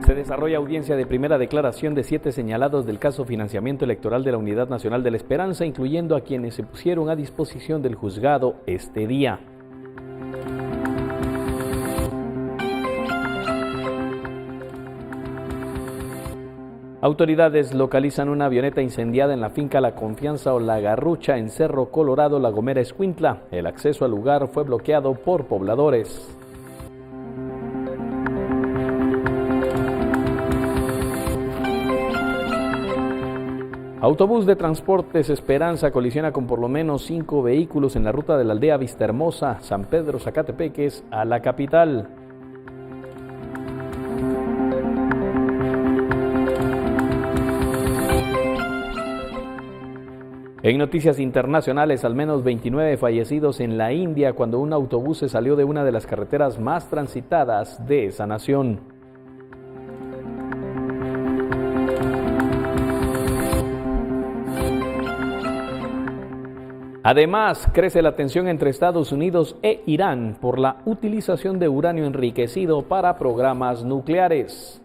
Se desarrolla audiencia de primera declaración de 7 señalados del caso financiamiento electoral de la Unidad Nacional de la Esperanza, incluyendo a quienes se pusieron a disposición del juzgado este día. Autoridades localizan una avioneta incendiada en la finca La Confianza o La Garrucha en Cerro Colorado, La Gomera, Escuintla. El acceso al lugar fue bloqueado por pobladores. Autobús de Transportes Esperanza colisiona con por lo menos 5 vehículos en la ruta de la aldea Vistahermosa, San Pedro, Zacatepeques, a la capital. En noticias internacionales, al menos 29 fallecidos en la India cuando un autobús se salió de una de las carreteras más transitadas de esa nación. Además, crece la tensión entre Estados Unidos e Irán por la utilización de uranio enriquecido para programas nucleares.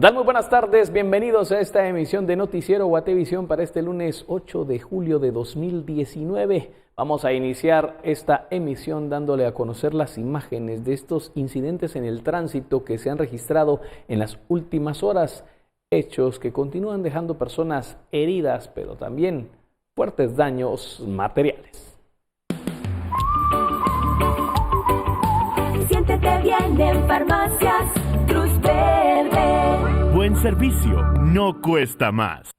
¿Qué tal? Muy buenas tardes, bienvenidos a esta emisión de Noticiero Guatevisión para este lunes 8 de julio de 2019. Vamos a iniciar esta emisión dándole a conocer las imágenes de estos incidentes en el tránsito que se han registrado en las últimas horas. Hechos que continúan dejando personas heridas, pero también fuertes daños materiales. Siéntete bien en Farmacias Cruz Verde. Buen servicio no cuesta más.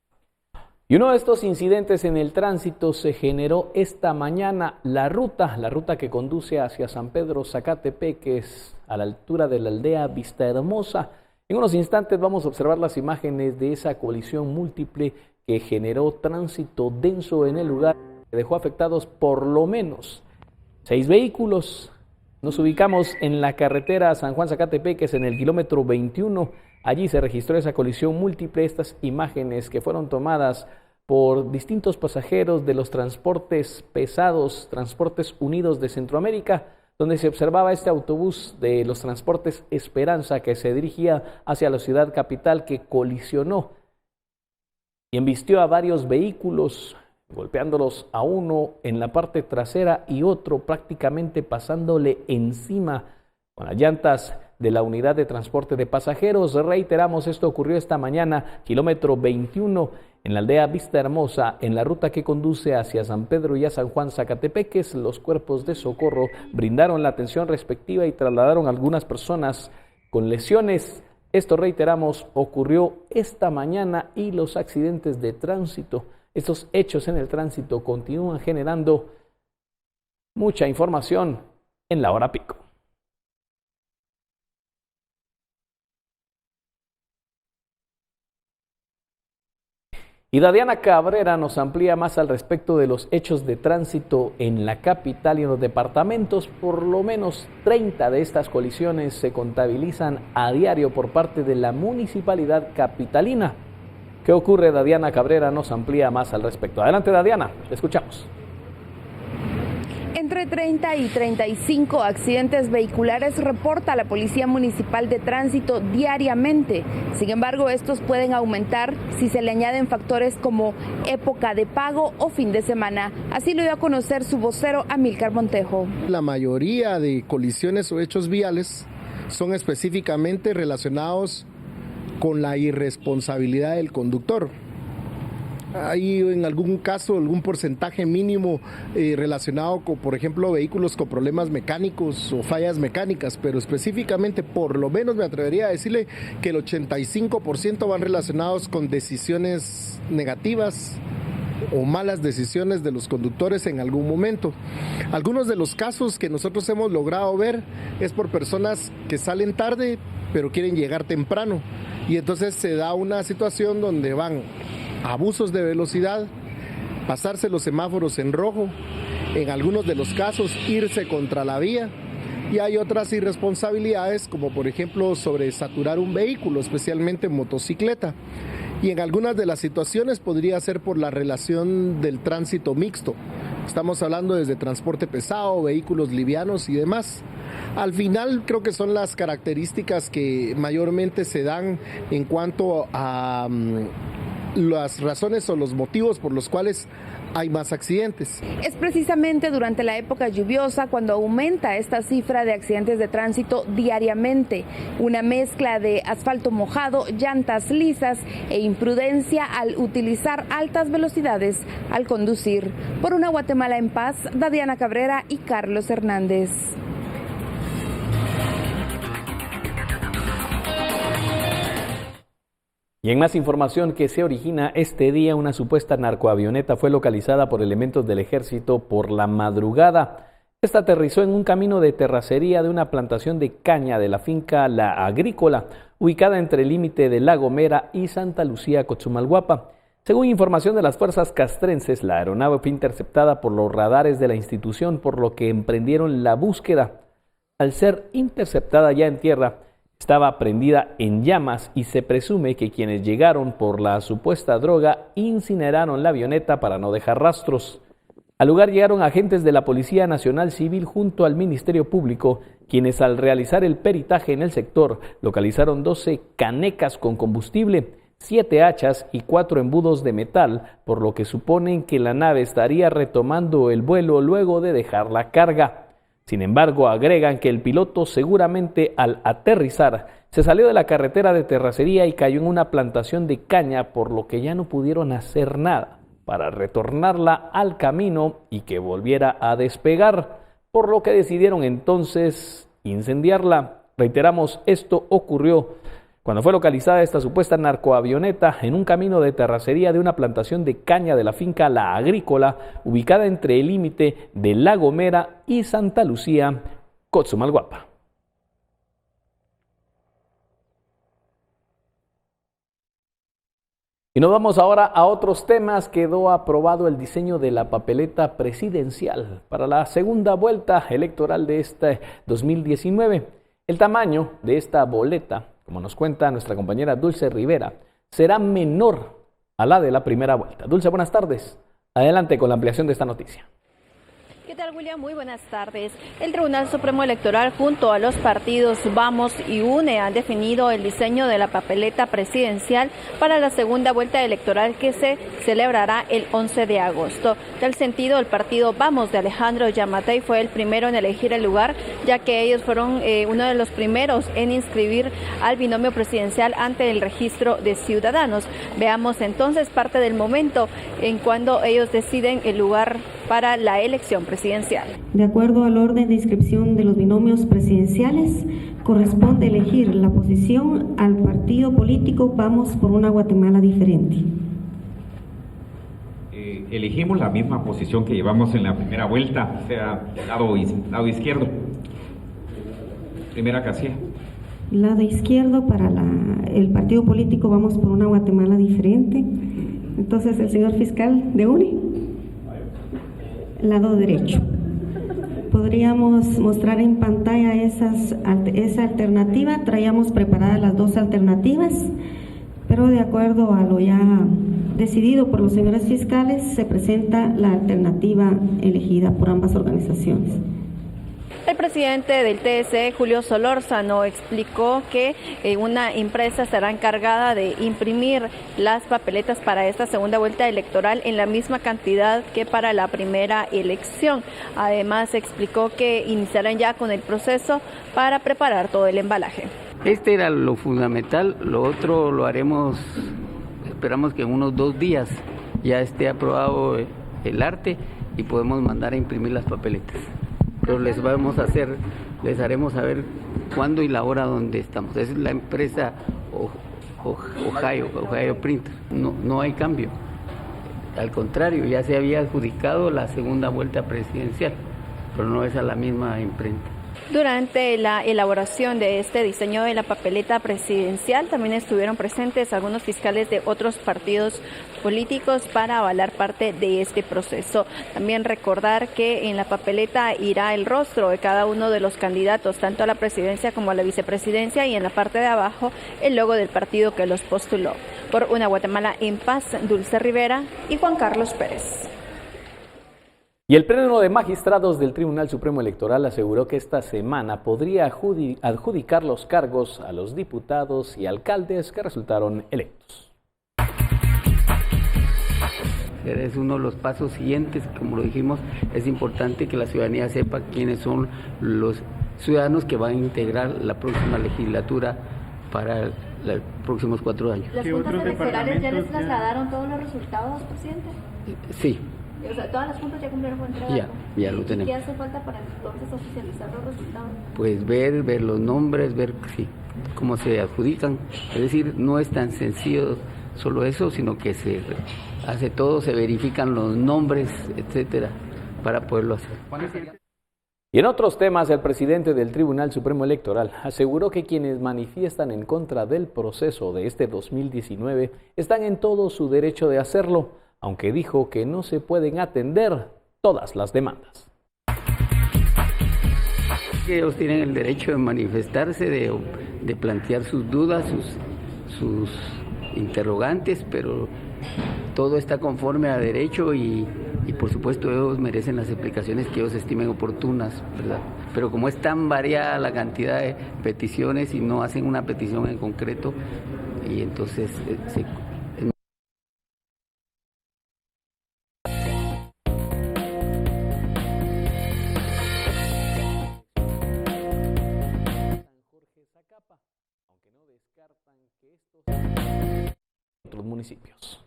Y uno de estos incidentes en el tránsito se generó esta mañana. La ruta que conduce hacia San Pedro, Zacatepeques, a la altura de la aldea Vistahermosa. En unos instantes vamos a observar las imágenes de esa colisión múltiple que generó tránsito denso en el lugar, que dejó afectados por lo menos 6 vehículos. Nos ubicamos en la carretera San Juan-Zacatepeques, en el kilómetro 21. Allí se registró esa colisión múltiple. Estas imágenes que fueron tomadas por distintos pasajeros de los transportes pesados, Transportes Unidos de Centroamérica, donde se observaba este autobús de los Transportes Esperanza que se dirigía hacia la ciudad capital, que colisionó y embistió a varios vehículos, golpeándolos a uno en la parte trasera y otro prácticamente pasándole encima con las llantas de la unidad de transporte de pasajeros. Reiteramos, esto ocurrió esta mañana, kilómetro 21, en la aldea Vistahermosa, en la ruta que conduce hacia San Pedro y a San Juan Zacatepeques. Los cuerpos de socorro brindaron la atención respectiva y trasladaron a algunas personas con lesiones. Esto, reiteramos, ocurrió esta mañana y los accidentes de tránsito, estos hechos en el tránsito continúan generando mucha información en la hora pico. Y Dadiana Cabrera nos amplía más al respecto de los hechos de tránsito en la capital y en los departamentos. Por lo menos 30 de estas colisiones se contabilizan a diario por parte de la municipalidad capitalina. ¿Qué ocurre? Dadiana Cabrera nos amplía más al respecto. Adelante, Dadiana, te escuchamos. Entre 30 y 35 accidentes vehiculares reporta la Policía Municipal de Tránsito diariamente. Sin embargo, estos pueden aumentar si se le añaden factores como época de pago o fin de semana. Así lo dio a conocer su vocero Amílcar Montejo. La mayoría de colisiones o hechos viales son específicamente relacionados con la irresponsabilidad del conductor. Hay en algún caso algún porcentaje mínimo relacionado con, por ejemplo, vehículos con problemas mecánicos o fallas mecánicas, pero específicamente, por lo menos me atrevería a decirle que el 85% van relacionados con decisiones negativas o malas decisiones de los conductores en algún momento. Algunos de los casos que nosotros hemos logrado ver es por personas que salen tarde pero quieren llegar temprano, Y entonces se da una situación donde van abusos de velocidad, pasarse los semáforos en rojo, en algunos de los casos irse contra la vía, y hay otras irresponsabilidades como por ejemplo sobresaturar un vehículo, especialmente motocicleta. Y en algunas de las situaciones podría ser por la relación del tránsito mixto. Estamos hablando desde transporte pesado, vehículos livianos y demás. Al final creo que son las características que mayormente se dan en cuanto a las razones o los motivos por los cuales hay más accidentes. Es precisamente durante la época lluviosa cuando aumenta esta cifra de accidentes de tránsito diariamente. Una mezcla de asfalto mojado, llantas lisas e imprudencia al utilizar altas velocidades al conducir. Por una Guatemala en paz, Dadiana Cabrera y Carlos Hernández. Y en más información que se origina este día, una supuesta narcoavioneta fue localizada por elementos del ejército por la madrugada. Esta aterrizó en un camino de terracería de una plantación de caña de la finca La Agrícola, ubicada entre el límite de La Gomera y Santa Lucía, Cochumalguapa. Según información de las fuerzas castrenses, la aeronave fue interceptada por los radares de la institución, por lo que emprendieron la búsqueda. Al ser interceptada ya en tierra, estaba prendida en llamas y se presume que quienes llegaron por la supuesta droga incineraron la avioneta para no dejar rastros. Al lugar llegaron agentes de la Policía Nacional Civil junto al Ministerio Público, quienes al realizar el peritaje en el sector localizaron 12 canecas con combustible, 7 hachas y 4 embudos de metal, por lo que suponen que la nave estaría retomando el vuelo luego de dejar la carga. Sin embargo, agregan que el piloto seguramente al aterrizar se salió de la carretera de terracería y cayó en una plantación de caña, por lo que ya no pudieron hacer nada para retornarla al camino y que volviera a despegar, por lo que decidieron entonces incendiarla. Reiteramos, esto ocurrió cuando fue localizada esta supuesta narcoavioneta en un camino de terracería de una plantación de caña de la finca La Agrícola, ubicada entre el límite de La Gomera y Santa Lucía, Cochumalguapa. Y nos vamos ahora a otros temas. Quedó aprobado el diseño de la papeleta presidencial para la segunda vuelta electoral de este 2019. El tamaño de esta boleta, como nos cuenta nuestra compañera Dulce Rivera, será menor a la de la primera vuelta. Dulce, buenas tardes. Adelante con la ampliación de esta noticia. ¿Qué tal, William? Muy buenas tardes. El Tribunal Supremo Electoral junto a los partidos Vamos y UNE han definido el diseño de la papeleta presidencial para la segunda vuelta electoral que se celebrará el 11 de agosto. En tal sentido, el partido Vamos de Alejandro Yamatei fue el primero en elegir el lugar, ya que ellos fueron uno de los primeros en inscribir al binomio presidencial ante el registro de ciudadanos. Veamos entonces parte del momento en cuando ellos deciden el lugar para la elección presidencial. De acuerdo al orden de inscripción de los binomios presidenciales, corresponde elegir la posición al partido político Vamos por una Guatemala diferente. Elegimos la misma posición que llevamos en la primera vuelta, o sea, lado izquierdo. Primera casilla. Lado izquierdo para el partido político Vamos por una Guatemala diferente. Entonces, el señor fiscal de UNE. Lado derecho. Podríamos mostrar en pantalla esa alternativa. Traíamos preparadas las dos alternativas, pero de acuerdo a lo ya decidido por los señores fiscales, se presenta la alternativa elegida por ambas organizaciones. El presidente del TSE, Julio Solórzano, explicó que una empresa estará encargada de imprimir las papeletas para esta segunda vuelta electoral en la misma cantidad que para la primera elección. Además, explicó que iniciarán ya con el proceso para preparar todo el embalaje. Este era lo fundamental, lo otro lo haremos, esperamos que en unos 2 días ya esté aprobado el arte y podemos mandar a imprimir las papeletas. Pero les haremos saber cuándo y la hora donde estamos. Es la empresa Ohio Printer. No hay cambio. Al contrario, ya se había adjudicado la segunda vuelta presidencial, pero no es a la misma imprenta. Durante la elaboración de este diseño de la papeleta presidencial también estuvieron presentes algunos fiscales de otros partidos políticos para avalar parte de este proceso. También recordar que en la papeleta irá el rostro de cada uno de los candidatos, tanto a la presidencia como a la vicepresidencia, y en la parte de abajo el logo del partido que los postuló. Por una Guatemala en paz, Dulce Rivera y Juan Carlos Pérez. Y el Pleno de Magistrados del Tribunal Supremo Electoral aseguró que esta semana podría adjudicar los cargos a los diputados y alcaldes que resultaron electos. Es uno de los pasos siguientes, como lo dijimos, es importante que la ciudadanía sepa quiénes son los ciudadanos que van a integrar la próxima legislatura para los próximos 4 años. ¿Las juntas electorales ya les trasladaron todos los resultados, presidente? Sí. O sea, todas las juntas ya cumplieron con entrega. Ya lo tenemos. ¿Y qué hace falta para entonces oficializar los resultados? Pues ver los nombres, ver cómo se adjudican. Es decir, no es tan sencillo solo eso, sino que se hace todo, se verifican los nombres, etcétera, para poderlo hacer. Y en otros temas, el presidente del Tribunal Supremo Electoral aseguró que quienes manifiestan en contra del proceso de este 2019 están en todo su derecho de hacerlo, aunque dijo que no se pueden atender todas las demandas. Ellos tienen el derecho de manifestarse, de plantear sus dudas, sus interrogantes, pero todo está conforme a derecho y por supuesto ellos merecen las explicaciones que ellos estimen oportunas, ¿verdad? Pero como es tan variada la cantidad de peticiones y no hacen una petición en concreto, y entonces aunque no descartan que estos otros municipios.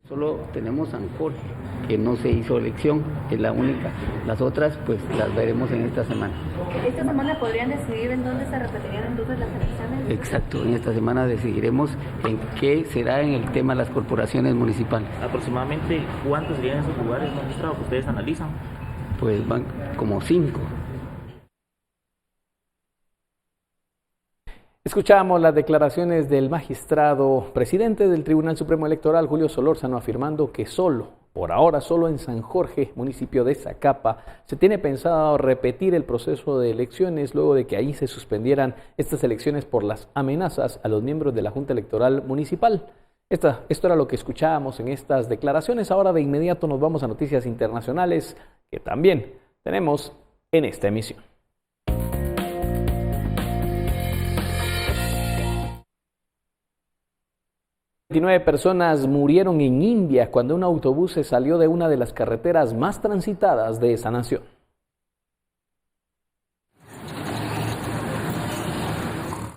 Solo tenemos San Jorge, que no se hizo elección, es la única. Las otras, pues las veremos en esta semana. ¿Esta semana podrían decidir en dónde se repetirían entonces las elecciones? Exacto, en esta semana decidiremos en qué será en el tema de las corporaciones municipales. ¿Aproximadamente cuántos serían esos lugares, magistrado, que ustedes analizan? Pues van como 5. Escuchamos las declaraciones del magistrado presidente del Tribunal Supremo Electoral, Julio Solórzano, afirmando que por ahora solo en San Jorge, municipio de Zacapa, se tiene pensado repetir el proceso de elecciones luego de que ahí se suspendieran estas elecciones por las amenazas a los miembros de la Junta Electoral Municipal. Esto era lo que escuchábamos en estas declaraciones. Ahora de inmediato nos vamos a noticias internacionales que también tenemos en esta emisión. 29 personas murieron en India cuando un autobús se salió de una de las carreteras más transitadas de esa nación.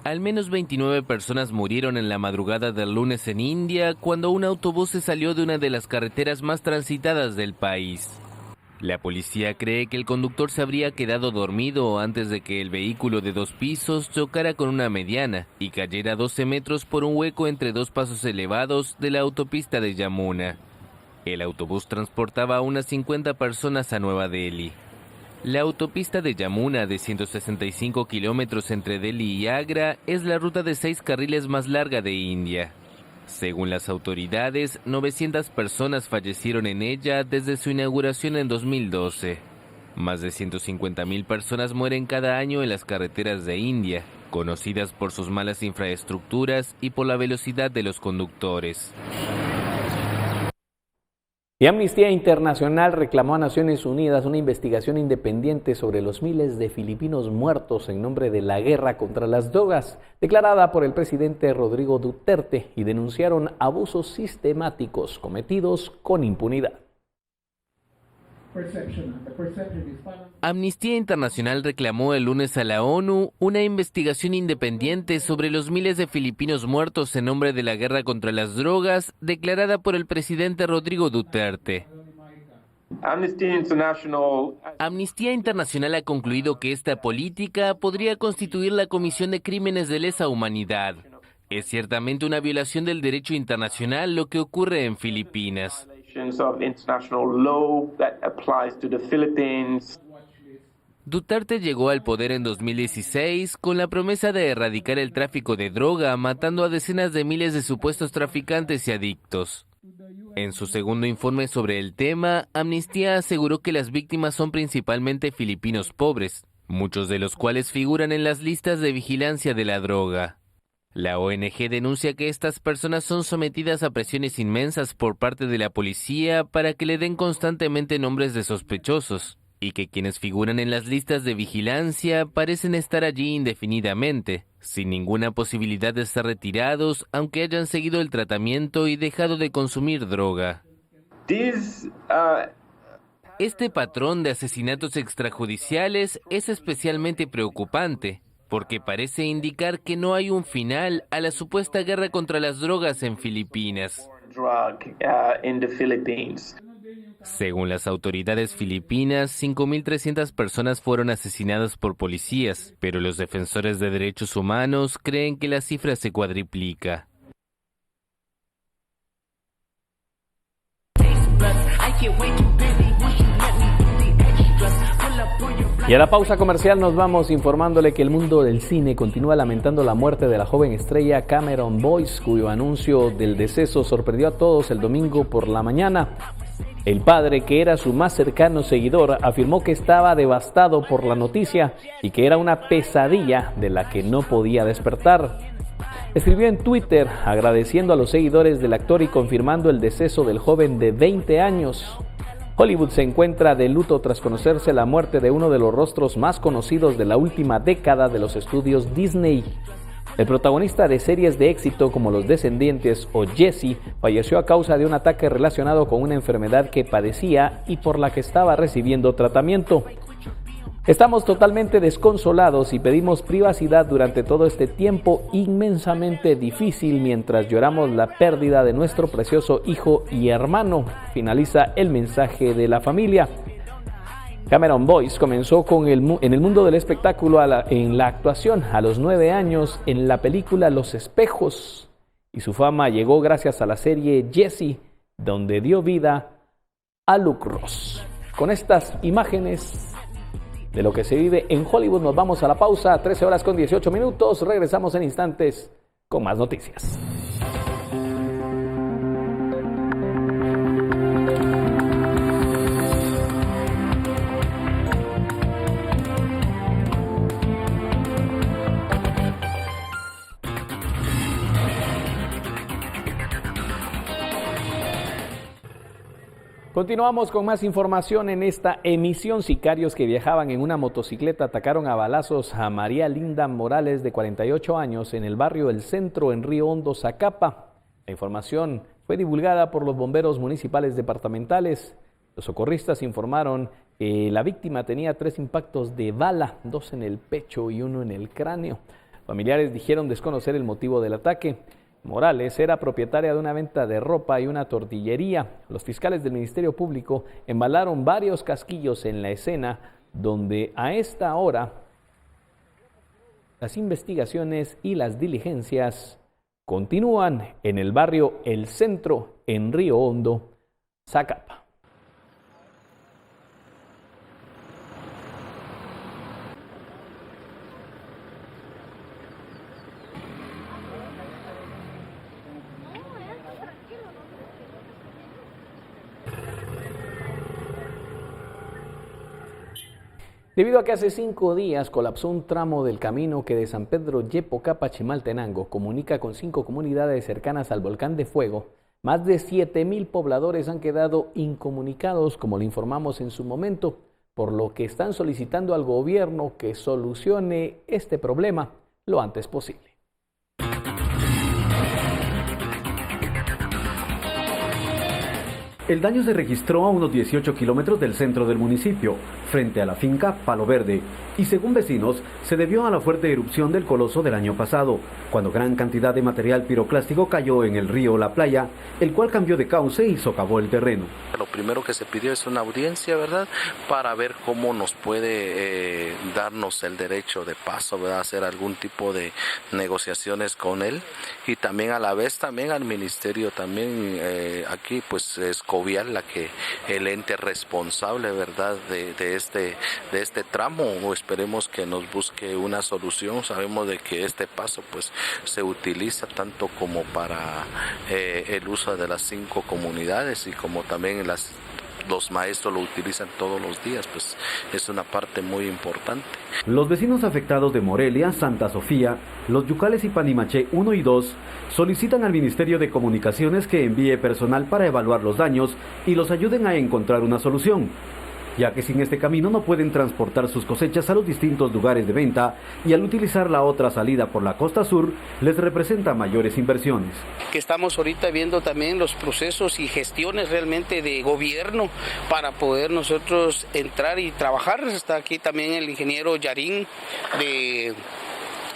Al menos 29 personas murieron en la madrugada del lunes en India cuando un autobús se salió de una de las carreteras más transitadas del país. La policía cree que el conductor se habría quedado dormido antes de que el vehículo de 2 pisos chocara con una mediana y cayera 12 metros por un hueco entre 2 pasos elevados de la autopista de Yamuna. El autobús transportaba a unas 50 personas a Nueva Delhi. La autopista de Yamuna, de 165 kilómetros entre Delhi y Agra, es la ruta de 6 carriles más larga de India. Según las autoridades, 900 personas fallecieron en ella desde su inauguración en 2012. Más de 150.000 personas mueren cada año en las carreteras de India, conocidas por sus malas infraestructuras y por la velocidad de los conductores. Y Amnistía Internacional reclamó a Naciones Unidas una investigación independiente sobre los miles de filipinos muertos en nombre de la guerra contra las drogas, declarada por el presidente Rodrigo Duterte, y denunciaron abusos sistemáticos cometidos con impunidad. Amnistía Internacional reclamó el lunes a la ONU una investigación independiente sobre los miles de filipinos muertos en nombre de la guerra contra las drogas, declarada por el presidente Rodrigo Duterte. Amnistía Internacional ha concluido que esta política podría constituir la comisión de crímenes de lesa humanidad. Es ciertamente una violación del derecho internacional lo que ocurre en Filipinas. Duterte llegó al poder en 2016 con la promesa de erradicar el tráfico de droga, matando a decenas de miles de supuestos traficantes y adictos. En su segundo informe sobre el tema, Amnistía aseguró que las víctimas son principalmente filipinos pobres, muchos de los cuales figuran en las listas de vigilancia de la droga. La ONG denuncia que estas personas son sometidas a presiones inmensas por parte de la policía para que le den constantemente nombres de sospechosos, y que quienes figuran en las listas de vigilancia parecen estar allí indefinidamente, sin ninguna posibilidad de ser retirados, aunque hayan seguido el tratamiento y dejado de consumir droga. Este patrón de asesinatos extrajudiciales es especialmente preocupante, porque parece indicar que no hay un final a la supuesta guerra contra las drogas en Filipinas. Según las autoridades filipinas, 5.300 personas fueron asesinadas por policías, pero los defensores de derechos humanos creen que la cifra se cuadriplica. Y a la pausa comercial nos vamos informándole que el mundo del cine continúa lamentando la muerte de la joven estrella Cameron Boyce, cuyo anuncio del deceso sorprendió a todos el domingo por la mañana. El padre, que era su más cercano seguidor, afirmó que estaba devastado por la noticia y que era una pesadilla de la que no podía despertar. Escribió en Twitter agradeciendo a los seguidores del actor y confirmando el deceso del joven de 20 años. Hollywood se encuentra de luto tras conocerse la muerte de uno de los rostros más conocidos de la última década de los estudios Disney. El protagonista de series de éxito como Los Descendientes o Jesse falleció a causa de un ataque relacionado con una enfermedad que padecía y por la que estaba recibiendo tratamiento. Estamos totalmente desconsolados y pedimos privacidad durante todo este tiempo inmensamente difícil mientras lloramos la pérdida de nuestro precioso hijo y hermano, finaliza el mensaje de la familia. Cameron Boyce comenzó en el mundo del espectáculo en la actuación a los 9 años en la película Los Espejos, y su fama llegó gracias a la serie Jesse, donde dio vida a Luke Ross. Con estas imágenes de lo que se vive en Hollywood nos vamos a la pausa, 13 horas con 18 minutos, regresamos en instantes con más noticias. Continuamos con más información en esta emisión. Sicarios que viajaban en una motocicleta atacaron a balazos a María Linda Morales, de 48 años, en el barrio El Centro, en Río Hondo, Zacapa. La información fue divulgada por los bomberos municipales departamentales. Los socorristas informaron que la víctima tenía 3 impactos de bala, 2 en el pecho y 1 en el cráneo. Familiares dijeron desconocer el motivo del ataque. Morales era propietaria de una venta de ropa y una tortillería. Los fiscales del Ministerio Público embalaron varios casquillos en la escena, donde a esta hora las investigaciones y las diligencias continúan en el barrio El Centro, en Río Hondo, Zacapa. Debido a que hace 5 días colapsó un tramo del camino que de San Pedro Yepocapa Chimaltenango comunica con 5 comunidades cercanas al volcán de Fuego, más de 7,000 pobladores han quedado incomunicados, como le informamos en su momento, por lo que están solicitando al gobierno que solucione este problema lo antes posible. El daño se registró a unos 18 kilómetros del centro del municipio. frente a la finca Palo Verde, y según vecinos, se debió a la fuerte erupción del coloso del año pasado, cuando gran cantidad de material piroclástico cayó en el río La Playa, el cual cambió de cauce y socavó el terreno. Lo primero que se pidió es una audiencia, ¿verdad?, para ver cómo nos puede darnos el derecho de paso, ¿verdad?, hacer algún tipo de negociaciones con él, y también a la vez también al ministerio, también aquí pues es Covial el ente responsable, ¿verdad?, de este tramo. Esperemos que nos busque una solución. Sabemos de que este paso pues se utiliza tanto como para el uso de las 5 comunidades y como también los maestros lo utilizan todos los días, pues es una parte muy importante. Los vecinos afectados de Morelia, Santa Sofía, Los Yucales y Panimaché 1 y 2 solicitan al Ministerio de Comunicaciones que envíe personal para evaluar los daños y los ayuden a encontrar una solución, ya que sin este camino no pueden transportar sus cosechas a los distintos lugares de venta y al utilizar la otra salida por la costa sur les representa mayores inversiones. Que estamos ahorita viendo también los procesos y gestiones realmente de gobierno para poder nosotros entrar y trabajar. Está aquí también el ingeniero Yarín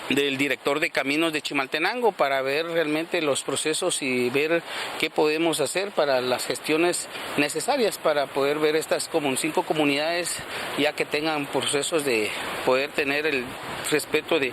del director de caminos de Chimaltenango para ver realmente los procesos y ver qué podemos hacer para las gestiones necesarias para poder ver estas 5 comunidades ya que tengan procesos de poder tener el respeto de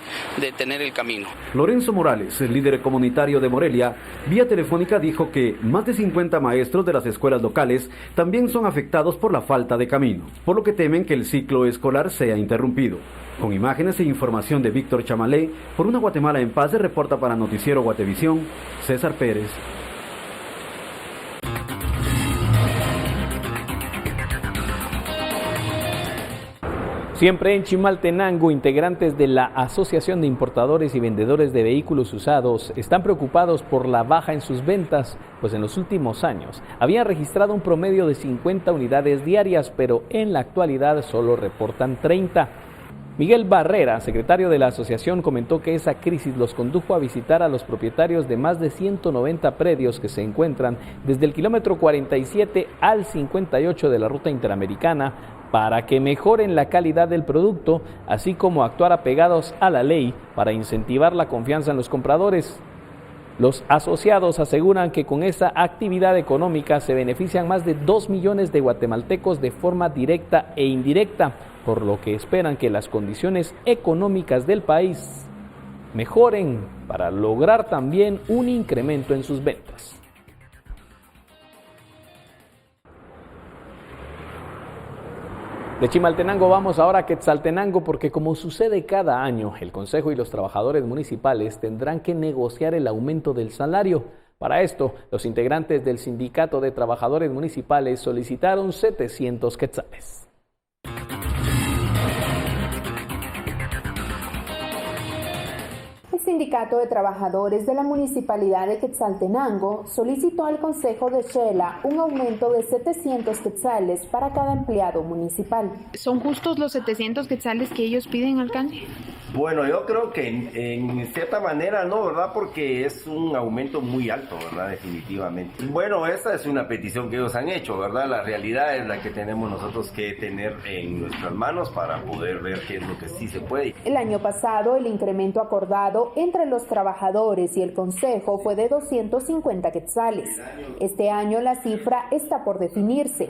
tener el camino. Lorenzo Morales, el líder comunitario de Morelia, vía telefónica dijo que más de 50 maestros de las escuelas locales también son afectados por la falta de camino, por lo que temen que el ciclo escolar sea interrumpido. Con imágenes e información de Víctor Chamalé, por una Guatemala en paz, se reporta para Noticiero Guatevisión, César Pérez. Siempre en Chimaltenango, integrantes de la Asociación de Importadores y Vendedores de Vehículos Usados están preocupados por la baja en sus ventas, pues en los últimos años habían registrado un promedio de 50 unidades diarias, pero en la actualidad solo reportan 30. Miguel Barrera, secretario de la asociación, comentó que esa crisis los condujo a visitar a los propietarios de más de 190 predios que se encuentran desde el kilómetro 47 al 58 de la ruta interamericana para que mejoren la calidad del producto, así como actuar apegados a la ley para incentivar la confianza en los compradores. Los asociados aseguran que con esa actividad económica se benefician más de 2 millones de guatemaltecos de forma directa e indirecta, por lo que esperan que las condiciones económicas del país mejoren para lograr también un incremento en sus ventas. De Chimaltenango vamos ahora a Quetzaltenango porque, como sucede cada año, el Consejo y los trabajadores municipales tendrán que negociar el aumento del salario. Para esto, los integrantes del Sindicato de Trabajadores Municipales solicitaron 700 quetzales. El Sindicato de Trabajadores de la Municipalidad de Quetzaltenango solicitó al Consejo de Xela un aumento de 700 quetzales para cada empleado municipal. ¿Son justos los 700 quetzales que ellos piden, alcalde? Bueno, yo creo que en cierta manera no, ¿verdad? Porque es un aumento muy alto, ¿verdad? Definitivamente. Bueno, esta es una petición que ellos han hecho, ¿verdad? La realidad es la que tenemos nosotros que tener en nuestras manos para poder ver qué es lo que sí se puede. El año pasado, el incremento acordado entre los trabajadores y el Consejo fue de 250 quetzales. Este año la cifra está por definirse,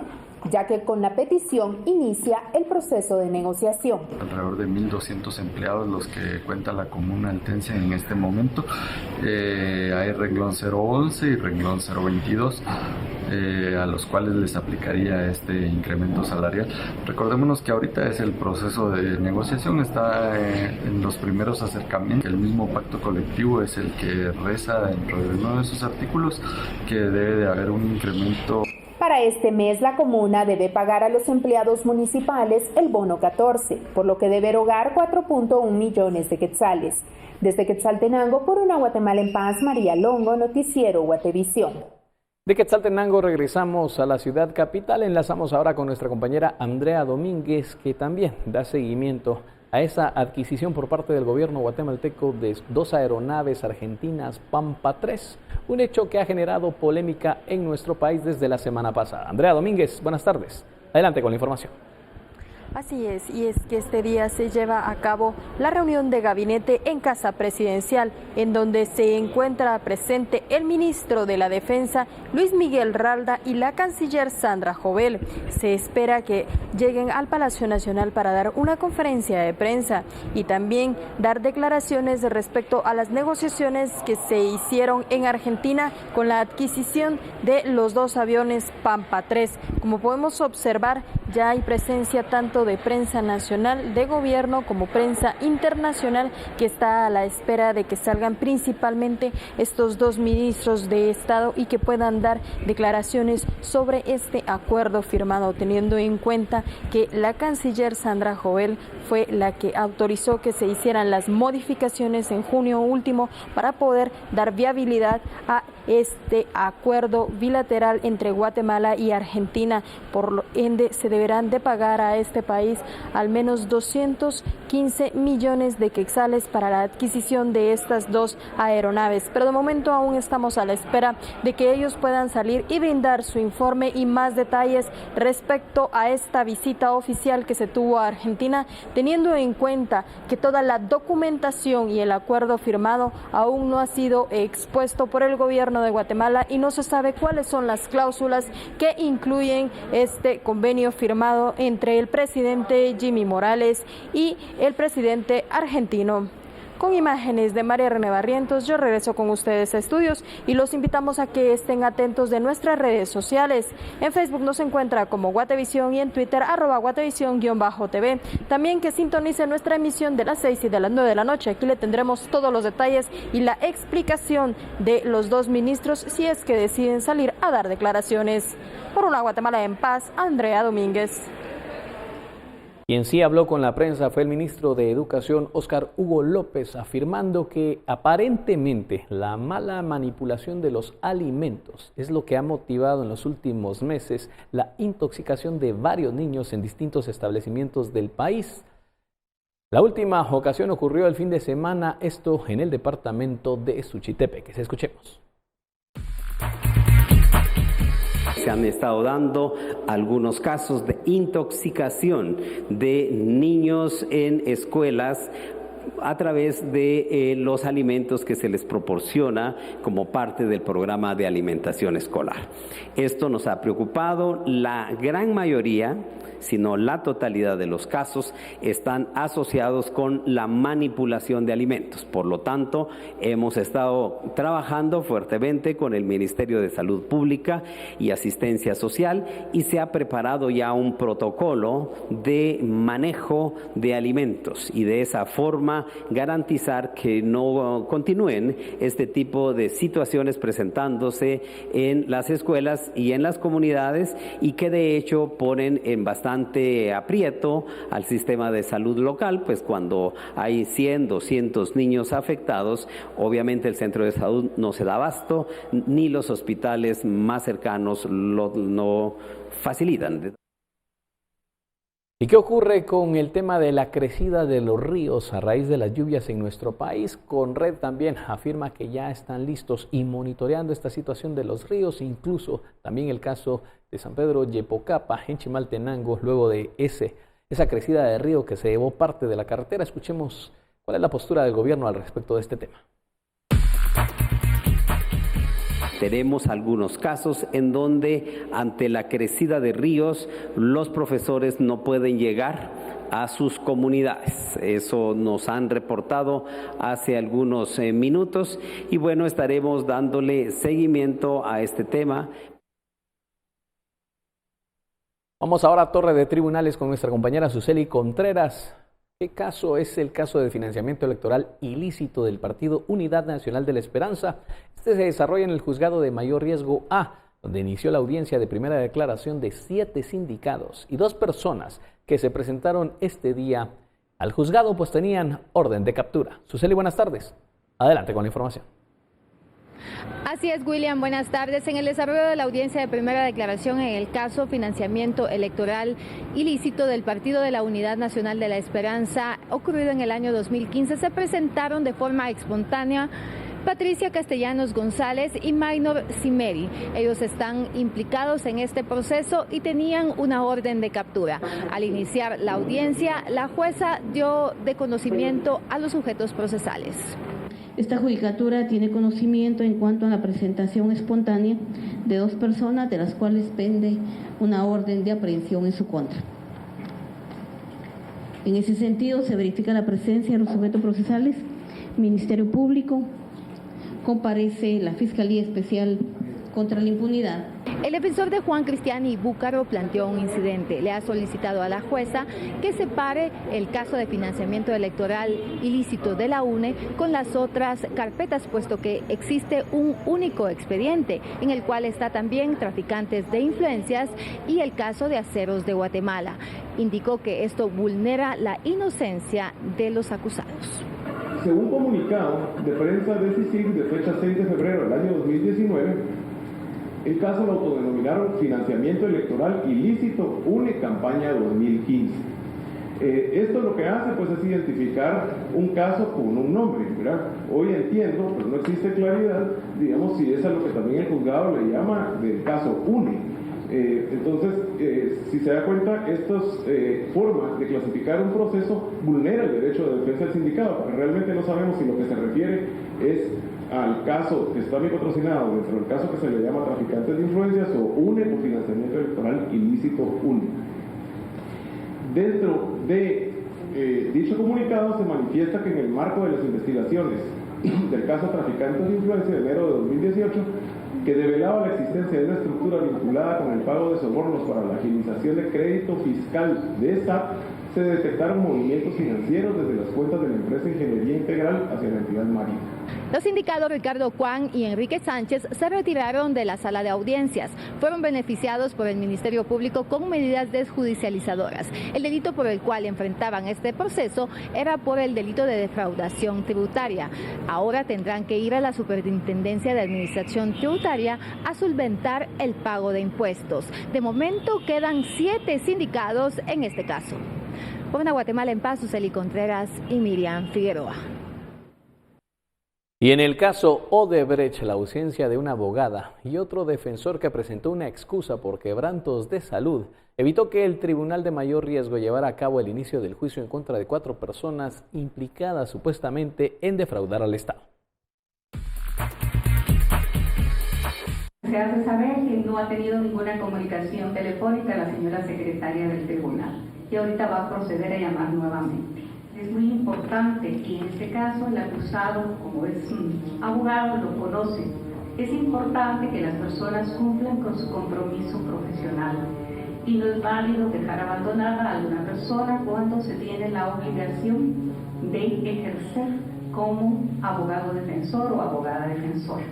ya que con la petición inicia el proceso de negociación. Alrededor de 1.200 empleados los que cuenta la comuna altense en este momento. Hay renglón 011 y renglón 022, a los cuales les aplicaría este incremento salarial. Recordémonos que ahorita es el proceso de negociación, está en los primeros acercamientos. El mismo pacto colectivo es el que reza dentro de uno de sus artículos que debe de haber un incremento. Para este mes, la comuna debe pagar a los empleados municipales el bono 14, por lo que debe erogar 4.1 millones de quetzales. Desde Quetzaltenango, por una Guatemala en paz, María Longo, Noticiero Guatevisión. De Quetzaltenango regresamos a la ciudad capital. Enlazamos ahora con nuestra compañera Andrea Domínguez, que también da seguimiento a esa adquisición por parte del gobierno guatemalteco de 2 aeronaves argentinas Pampa 3, un hecho que ha generado polémica en nuestro país desde la semana pasada. Andrea Domínguez, buenas tardes. Adelante con la información. Así es, y es que este día se lleva a cabo la reunión de gabinete en Casa Presidencial, en donde se encuentra presente el ministro de la Defensa, Luis Miguel Ralda, y la canciller Sandra Jovel. Se espera que lleguen al Palacio Nacional para dar una conferencia de prensa y también dar declaraciones respecto a las negociaciones que se hicieron en Argentina con la adquisición de los 2 aviones Pampa 3. Como podemos observar, ya hay presencia tanto de prensa nacional, de gobierno, como prensa internacional, que está a la espera de que salgan principalmente estos 2 ministros de Estado y que puedan dar declaraciones sobre este acuerdo firmado, teniendo en cuenta que la canciller Sandra Jovel fue la que autorizó que se hicieran las modificaciones en junio último para poder dar viabilidad a este acuerdo bilateral entre Guatemala y Argentina. Por lo ende, se deberán de pagar a este país al menos 215 millones de quetzales para la adquisición de estas 2 aeronaves. Pero de momento aún estamos a la espera de que ellos puedan salir y brindar su informe y más detalles respecto a esta visita oficial que se tuvo a Argentina, teniendo en cuenta que toda la documentación y el acuerdo firmado aún no ha sido expuesto por el gobierno de Guatemala y no se sabe cuáles son las cláusulas que incluyen este convenio firmado entre el presidente Jimmy Morales y el presidente argentino. Con imágenes de María René Barrientos, yo regreso con ustedes a estudios y los invitamos a que estén atentos de nuestras redes sociales. En Facebook nos encuentra como Guatevisión y en Twitter @Guatevisión_TV. También que sintonice nuestra emisión de las 6 y de las 9 de la noche. Aquí le tendremos todos los detalles y la explicación de los 2 ministros si es que deciden salir a dar declaraciones. Por una Guatemala en paz, Andrea Domínguez. Quien sí habló con la prensa fue el ministro de Educación, Óscar Hugo López, afirmando que aparentemente la mala manipulación de los alimentos es lo que ha motivado en los últimos meses la intoxicación de varios niños en distintos establecimientos del país. La última ocasión ocurrió el fin de semana, esto en el departamento de Suchitepeques. Escuchemos. Se han estado dando algunos casos de intoxicación de niños en escuelas a través de los alimentos que se les proporciona como parte del programa de alimentación escolar. Esto nos ha preocupado. La gran mayoría, sino la totalidad de los casos, están asociados con la manipulación de alimentos. Por lo tanto, hemos estado trabajando fuertemente con el Ministerio de Salud Pública y Asistencia Social y se ha preparado ya un protocolo de manejo de alimentos y de esa forma garantizar que no continúen este tipo de situaciones presentándose en las escuelas y en las comunidades y que de hecho ponen en bastante aprieto al sistema de salud local, pues cuando hay 100, 200 niños afectados, obviamente el centro de salud no se da abasto, ni los hospitales más cercanos no facilitan. ¿Y qué ocurre con el tema de la crecida de los ríos a raíz de las lluvias en nuestro país? Conred también afirma que ya están listos y monitoreando esta situación de los ríos, incluso también el caso de San Pedro Yepocapa en Chimaltenango, luego de esa crecida de río que se llevó parte de la carretera. Escuchemos cuál es la postura del gobierno al respecto de este tema. Tenemos algunos casos en donde ante la crecida de ríos los profesores no pueden llegar a sus comunidades. Eso nos han reportado hace algunos minutos y bueno, estaremos dándole seguimiento a este tema. Vamos ahora a Torre de Tribunales con nuestra compañera Suseli Contreras. ¿Qué caso es el caso de financiamiento electoral ilícito del Partido Unidad Nacional de la Esperanza? Este se desarrolla en el Juzgado de Mayor Riesgo A, donde inició la audiencia de primera declaración de 7 sindicados y 2 personas que se presentaron este día al juzgado, pues tenían orden de captura. Suseli, buenas tardes. Adelante con la información. Así es, William, buenas tardes. En el desarrollo de la audiencia de primera declaración en el caso financiamiento electoral ilícito del Partido de la Unidad Nacional de la Esperanza, ocurrido en el año 2015, se presentaron de forma espontánea Patricia Castellanos González y Maynor Cimeri. Ellos están implicados en este proceso y tenían una orden de captura. Al iniciar la audiencia, la jueza dio de conocimiento a los sujetos procesales. Esta judicatura tiene conocimiento en cuanto a la presentación espontánea de 2 personas, de las cuales pende una orden de aprehensión en su contra. En ese sentido, se verifica la presencia de los sujetos procesales, Ministerio Público, comparece la Fiscalía Especial contra la Impunidad. El defensor de Juan Cristiani Búcaro planteó un incidente. Le ha solicitado a la jueza que separe el caso de financiamiento electoral ilícito de la UNE con las otras carpetas, puesto que existe un único expediente en el cual está también traficantes de influencias y el caso de Aceros de Guatemala. Indicó que esto vulnera la inocencia de los acusados. Según comunicado de prensa del CICIG de fecha 6 de febrero del año 2019, el caso lo autodenominaron financiamiento electoral ilícito UNE campaña 2015. Esto lo que hace pues es identificar un caso con un nombre, ¿verdad? Hoy entiendo, pero no existe claridad, digamos, si es a lo que también el juzgado le llama del caso UNE. Entonces, si se da cuenta, estas formas de clasificar un proceso vulnera el derecho de defensa del sindicado, porque realmente no sabemos si lo que se refiere es al caso que está bien patrocinado dentro del caso que se le llama traficantes de influencias o UNE por financiamiento electoral ilícito UNE. Dentro de dicho comunicado se manifiesta que en el marco de las investigaciones del caso traficantes de influencia de enero de 2018, que develaba la existencia de una estructura vinculada con el pago de sobornos para la agilización de crédito fiscal de SAP, se detectaron movimientos financieros desde las cuentas de la empresa Ingeniería Integral hacia la entidad marítima. Los sindicados Ricardo Cuán y Enrique Sánchez se retiraron de la sala de audiencias. Fueron beneficiados por el Ministerio Público con medidas desjudicializadoras. El delito por el cual enfrentaban este proceso era por el delito de defraudación tributaria. Ahora tendrán que ir a la Superintendencia de Administración Tributaria a solventar el pago de impuestos. De momento quedan 7 sindicados en este caso. Por una Guatemala en paz, Suseli Contreras y Miriam Figueroa. Y en el caso Odebrecht, la ausencia de una abogada y otro defensor que presentó una excusa por quebrantos de salud evitó que el tribunal de mayor riesgo llevara a cabo el inicio del juicio en contra de 4 personas implicadas supuestamente en defraudar al Estado. Se hace saber que no ha tenido ninguna comunicación telefónica la señora secretaria del tribunal y ahorita va a proceder a llamar nuevamente. Es muy importante que en este caso el acusado, como es un abogado, lo conoce. Es importante que las personas cumplan con su compromiso profesional y no es válido dejar abandonada a alguna persona cuando se tiene la obligación de ejercer como abogado defensor o abogada defensora.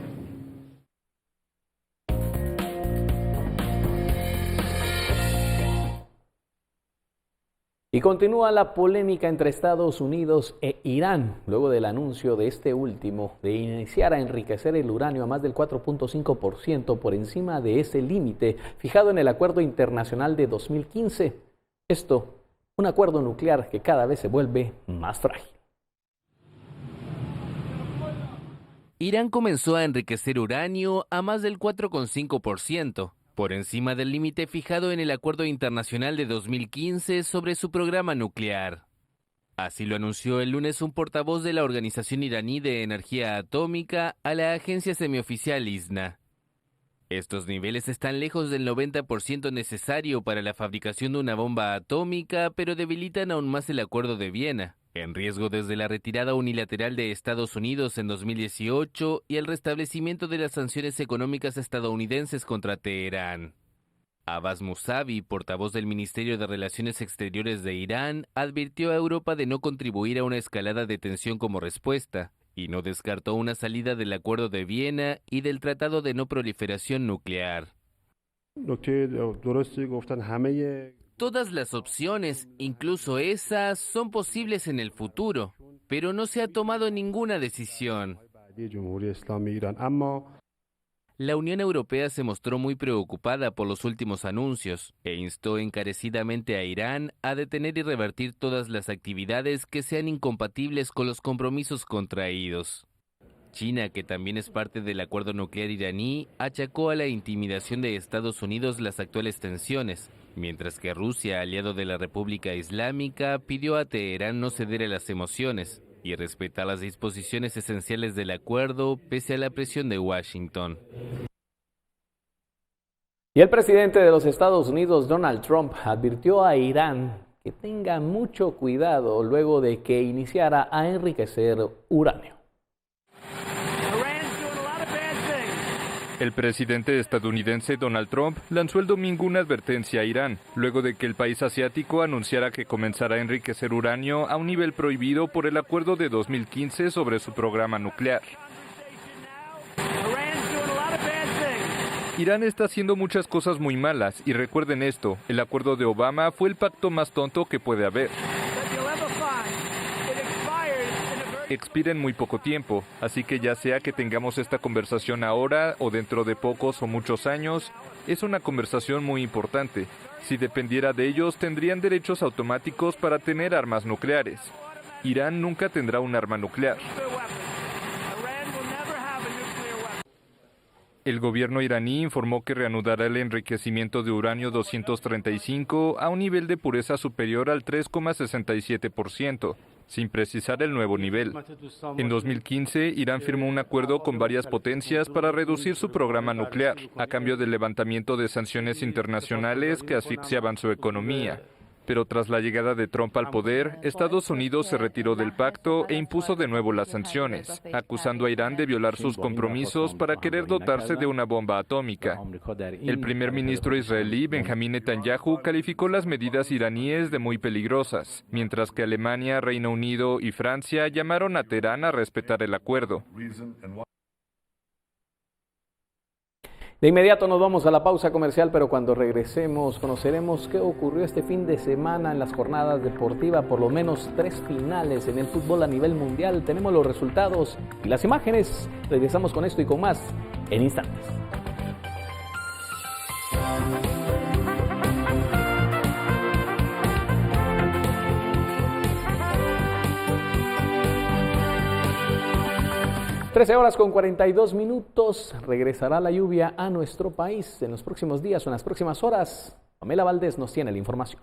Y continúa la polémica entre Estados Unidos e Irán, luego del anuncio de este último de iniciar a enriquecer el uranio a más del 4.5% por encima de ese límite fijado en el Acuerdo Internacional de 2015. Esto, un acuerdo nuclear que cada vez se vuelve más frágil. Irán comenzó a enriquecer uranio a más del 4.5%. por encima del límite fijado en el Acuerdo Internacional de 2015 sobre su programa nuclear. Así lo anunció el lunes un portavoz de la Organización Iraní de Energía Atómica a la agencia semioficial ISNA. Estos niveles están lejos del 90% necesario para la fabricación de una bomba atómica, pero debilitan aún más el Acuerdo de Viena, en riesgo desde la retirada unilateral de Estados Unidos en 2018 y el restablecimiento de las sanciones económicas estadounidenses contra Teherán. Abbas Mousavi, portavoz del Ministerio de Relaciones Exteriores de Irán, advirtió a Europa de no contribuir a una escalada de tensión como respuesta, y no descartó una salida del Acuerdo de Viena y del Tratado de No Proliferación Nuclear. Todas las opciones, incluso esas, son posibles en el futuro, pero no se ha tomado ninguna decisión. La Unión Europea se mostró muy preocupada por los últimos anuncios e instó encarecidamente a Irán a detener y revertir todas las actividades que sean incompatibles con los compromisos contraídos. China, que también es parte del acuerdo nuclear iraní, achacó a la intimidación de Estados Unidos las actuales tensiones, mientras que Rusia, aliado de la República Islámica, pidió a Teherán no ceder a las emociones y respetar las disposiciones esenciales del acuerdo pese a la presión de Washington. Y el presidente de los Estados Unidos, Donald Trump, advirtió a Irán que tenga mucho cuidado luego de que iniciara a enriquecer uranio. El presidente estadounidense Donald Trump lanzó el domingo una advertencia a Irán, luego de que el país asiático anunciara que comenzará a enriquecer uranio a un nivel prohibido por el acuerdo de 2015 sobre su programa nuclear. Irán está haciendo muchas cosas muy malas y recuerden esto, el acuerdo de Obama fue el pacto más tonto que puede haber. Expira en muy poco tiempo, así que ya sea que tengamos esta conversación ahora o dentro de pocos o muchos años, es una conversación muy importante. Si dependiera de ellos, tendrían derechos automáticos para tener armas nucleares. Irán nunca tendrá un arma nuclear. El gobierno iraní informó que reanudará el enriquecimiento de uranio 235 a un nivel de pureza superior al 3,67%, sin precisar el nuevo nivel. En 2015, Irán firmó un acuerdo con varias potencias para reducir su programa nuclear, a cambio del levantamiento de sanciones internacionales que asfixiaban su economía. Pero tras la llegada de Trump al poder, Estados Unidos se retiró del pacto e impuso de nuevo las sanciones, acusando a Irán de violar sus compromisos para querer dotarse de una bomba atómica. El primer ministro israelí, Benjamín Netanyahu, calificó las medidas iraníes de muy peligrosas, mientras que Alemania, Reino Unido y Francia llamaron a Teherán a respetar el acuerdo. De inmediato nos vamos a la pausa comercial, pero cuando regresemos conoceremos qué ocurrió este fin de semana en las jornadas deportivas, por lo menos 3 finales en el fútbol a nivel mundial. Tenemos los resultados y las imágenes. Regresamos con esto y con más en instantes. (13:42). Regresará la lluvia a nuestro país en los próximos días o en las próximas horas. Pamela Valdés nos tiene la información.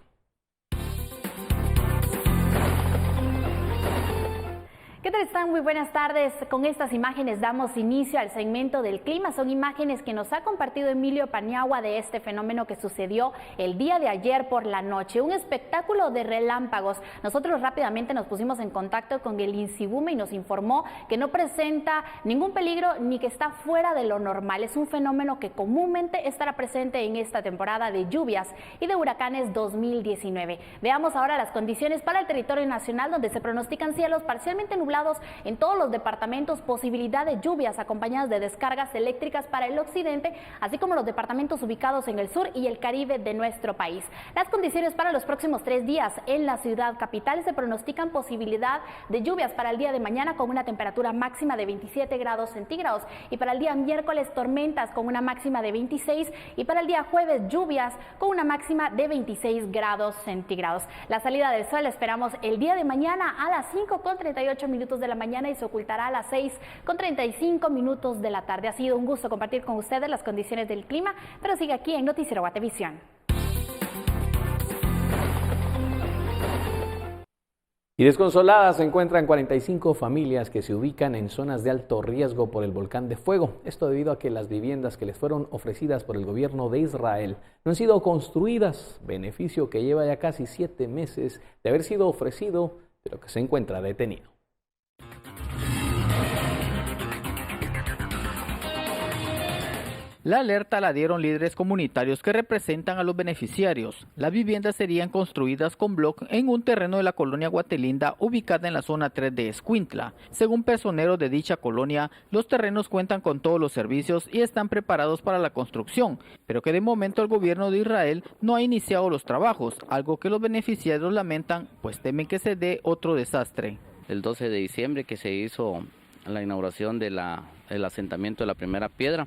¿Qué tal están? Muy buenas tardes. Con estas imágenes damos inicio al segmento del clima. Son imágenes que nos ha compartido Emilio Paniagua de este fenómeno que sucedió el día de ayer por la noche. Un espectáculo de relámpagos. Nosotros rápidamente nos pusimos en contacto con el INSIBUME y nos informó que no presenta ningún peligro ni que está fuera de lo normal. Es un fenómeno que comúnmente estará presente en esta temporada de lluvias y de huracanes 2019. Veamos ahora las condiciones para el territorio nacional, donde se pronostican cielos parcialmente nublados en todos los departamentos, posibilidad de lluvias acompañadas de descargas eléctricas para el occidente, así como los departamentos ubicados en el sur y el Caribe de nuestro país. Las condiciones para los próximos 3 días en la ciudad capital: se pronostican posibilidad de lluvias para el día de mañana con una temperatura máxima de 27 grados centígrados, y para el día miércoles tormentas con una máxima de 26, y para el día jueves lluvias con una máxima de 26 grados centígrados. La salida del sol la esperamos el día de mañana a las 5:38 de la mañana y se ocultará a las 6:35 de la tarde. Ha sido un gusto compartir con ustedes las condiciones del clima, pero sigue aquí en Noticiero Guatevisión. Y desconsoladas se encuentran 45 familias que se ubican en zonas de alto riesgo por el volcán de fuego. Esto debido a que las viviendas que les fueron ofrecidas por el gobierno de Israel no han sido construidas, beneficio que lleva ya casi 7 meses de haber sido ofrecido, pero que se encuentra detenido. La alerta la dieron líderes comunitarios que representan a los beneficiarios. Las viviendas serían construidas con bloc en un terreno de la colonia Guatelinda, ubicada en la zona 3 de Escuintla. Según personeros de dicha colonia, los terrenos cuentan con todos los servicios y están preparados para la construcción, pero que de momento el gobierno de Israel no ha iniciado los trabajos, algo que los beneficiarios lamentan, pues temen que se dé otro desastre. El 12 de diciembre que se hizo la inauguración del asentamiento de la primera piedra,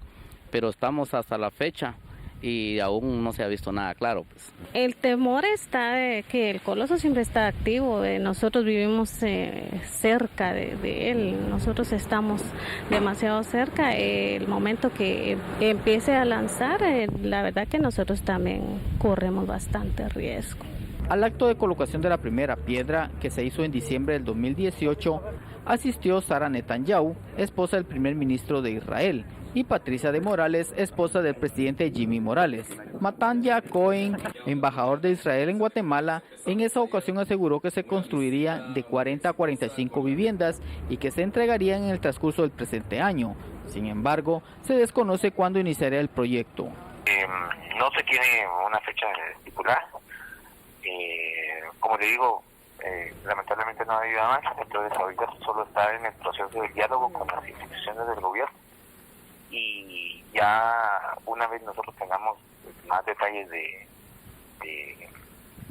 pero estamos hasta la fecha y aún no se ha visto nada claro. Pues. El temor está de que el Coloso siempre está activo, nosotros vivimos cerca de él, nosotros estamos demasiado cerca, el momento que empiece a lanzar, la verdad que nosotros también corremos bastante riesgo. Al acto de colocación de la primera piedra, que se hizo en diciembre del 2018, asistió Sara Netanyahu, esposa del primer ministro de Israel, y Patricia de Morales, esposa del presidente Jimmy Morales. Matanya Cohen, embajador de Israel en Guatemala, en esa ocasión aseguró que se construirían de 40 a 45 viviendas y que se entregarían en el transcurso del presente año. Sin embargo, se desconoce cuándo iniciaría el proyecto. No se tiene una fecha estipulada. Como le digo, lamentablemente no ha habido avance, entonces ahorita solo está en el proceso de diálogo con las instituciones del gobierno. Y ya una vez nosotros tengamos más detalles de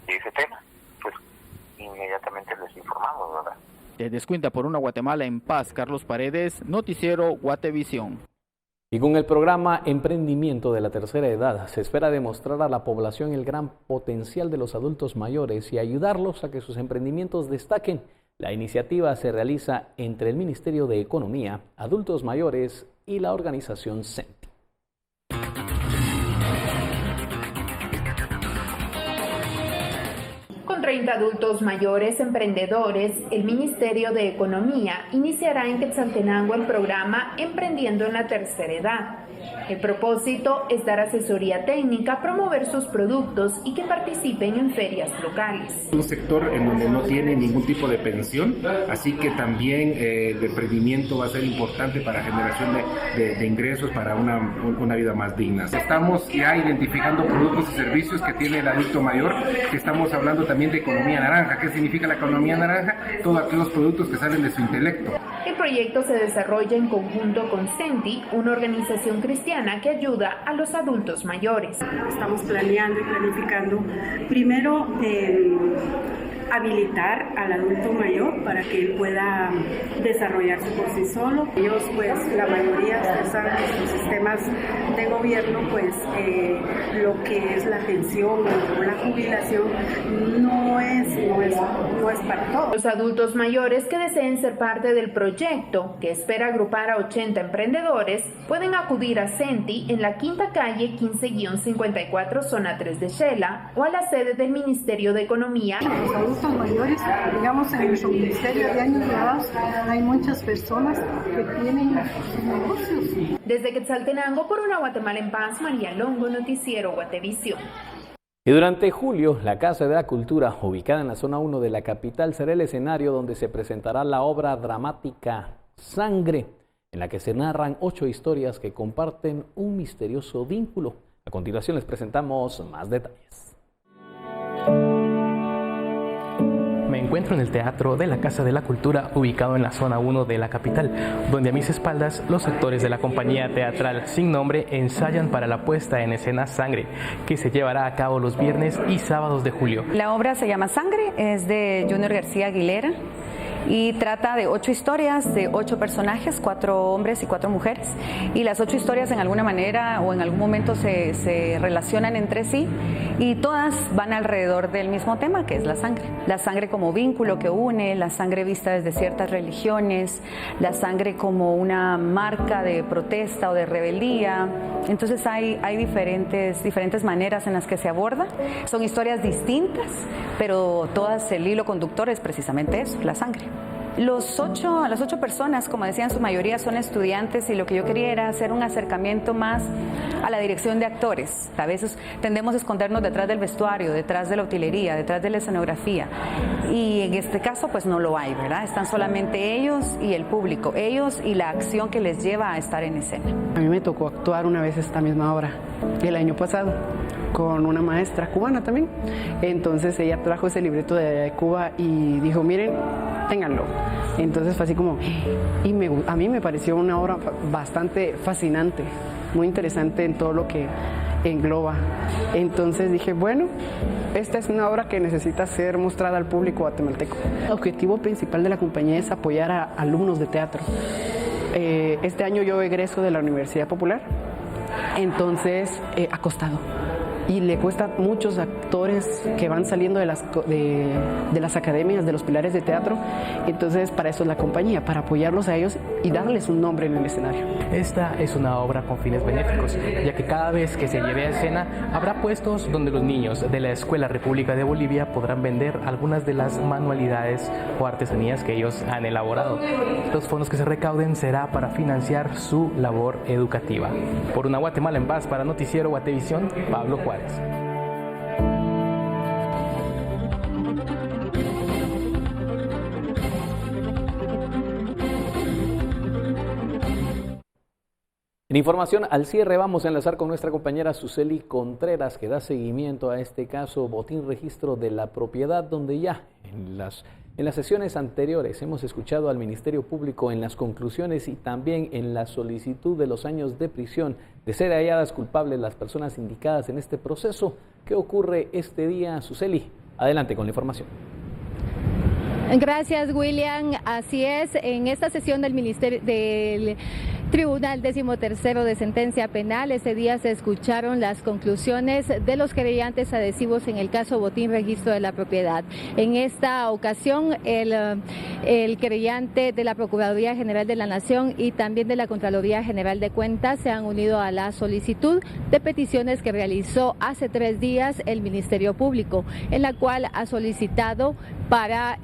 ese tema, pues inmediatamente les informamos, ¿verdad? Desde Escuintla, por una Guatemala en paz, Carlos Paredes, Noticiero Guatevisión. Y con el programa Emprendimiento de la Tercera Edad se espera demostrar a la población el gran potencial de los adultos mayores y ayudarlos a que sus emprendimientos destaquen. La iniciativa se realiza entre el Ministerio de Economía, Adultos Mayores y la organización CENTI. Con 30 adultos mayores emprendedores, el Ministerio de Economía iniciará en Quetzaltenango el programa Emprendiendo en la Tercera Edad. El propósito es dar asesoría técnica, promover sus productos y que participen en ferias locales. Un sector en donde no tiene ningún tipo de pensión, así que también el emprendimiento va a ser importante para generación de ingresos para una vida más digna. Estamos ya identificando productos y servicios que tiene el adulto mayor, que estamos hablando también de economía naranja. ¿Qué significa la economía naranja? Todos aquellos productos que salen de su intelecto. El proyecto se desarrolla en conjunto con CENTI, una organización cristiana que ayuda a los adultos mayores. Estamos planeando y planificando primero habilitar al adulto mayor para que él pueda desarrollarse por sí solo. Ellos, pues, la mayoría, ustedes saben, los sistemas de gobierno, pues, lo que es la pensión o la jubilación no es para todos. Los adultos mayores que deseen ser parte del proyecto, que espera agrupar a 80 emprendedores, pueden acudir a CENTI en la Quinta Calle 15-54, zona 3 de Xela, o a la sede del Ministerio de Economía. Los adultos mayores, digamos, en nuestro Ministerio de años grabados, hay muchas personas que tienen sus negocios. Desde Quetzaltenango, por una Guatemala en paz, María Longo, Noticiero Guatevisión. Y durante julio, la Casa de la Cultura, ubicada en la zona 1 de la capital, será el escenario donde se presentará la obra dramática Sangre, en la que se narran 8 historias que comparten un misterioso vínculo. A continuación les presentamos más detalles. Me encuentro en el Teatro de la Casa de la Cultura, ubicado en la zona 1 de la capital, donde a mis espaldas los actores de la compañía teatral Sin Nombre ensayan para la puesta en escena Sangre, que se llevará a cabo los viernes y sábados de julio. La obra se llama Sangre, es de Junior García Aguilera y trata de 8 historias de 8 personajes, 4 hombres y 4 mujeres, y las 8 historias en alguna manera o en algún momento se relacionan entre sí y todas van alrededor del mismo tema, que es la sangre como vínculo que une, la sangre vista desde ciertas religiones, la sangre como una marca de protesta o de rebeldía. Entonces hay diferentes maneras en las que se aborda, son historias distintas, pero todas el hilo conductor es precisamente eso, la sangre. Las 8 personas, como decía, en su mayoría son estudiantes, y lo que yo quería era hacer un acercamiento más a la dirección de actores. A veces tendemos a escondernos detrás del vestuario, detrás de la utilería, detrás de la escenografía, y en este caso pues no lo hay, ¿verdad? Están solamente ellos y el público, ellos y la acción que les lleva a estar en escena. A mí me tocó actuar una vez esta misma obra, el año pasado, con una maestra cubana también. Entonces ella trajo ese libreto de Cuba y dijo, miren, ténganlo. Entonces fue así como, a mí me pareció una obra bastante fascinante, muy interesante en todo lo que engloba. Entonces dije, bueno, esta es una obra que necesita ser mostrada al público guatemalteco. El objetivo principal de la compañía es apoyar a alumnos de teatro. Este año yo egreso de la Universidad Popular entonces ha costado. Y le cuesta a muchos actores que van saliendo de las academias, de los pilares de teatro. Entonces, para eso es la compañía, para apoyarlos a ellos y darles un nombre en el escenario. Esta es una obra con fines benéficos, ya que cada vez que se lleve a escena habrá puestos donde los niños de la Escuela República de Bolivia podrán vender algunas de las manualidades o artesanías que ellos han elaborado. Los fondos que se recauden será para financiar su labor educativa. Por una Guatemala en paz, para Noticiero Guatevisión, Pablo Juárez. En información al cierre vamos a enlazar con nuestra compañera Suseli Contreras, que da seguimiento a este caso Botín Registro de la Propiedad, donde ya en las sesiones anteriores hemos escuchado al Ministerio Público en las conclusiones y también en la solicitud de los años de prisión de ser halladas culpables las personas indicadas en este proceso. ¿Qué ocurre este día, Suseli? Adelante con la información. Gracias, William. Así es, en esta sesión del Tribunal 13º de Sentencia Penal, ese día se escucharon las conclusiones de los querellantes adhesivos en el caso Botín Registro de la Propiedad. En esta ocasión, el querellante de la Procuraduría General de la Nación y también de la Contraloría General de Cuentas se han unido a la solicitud de peticiones que realizó hace 3 días el Ministerio Público, en la cual ha solicitado para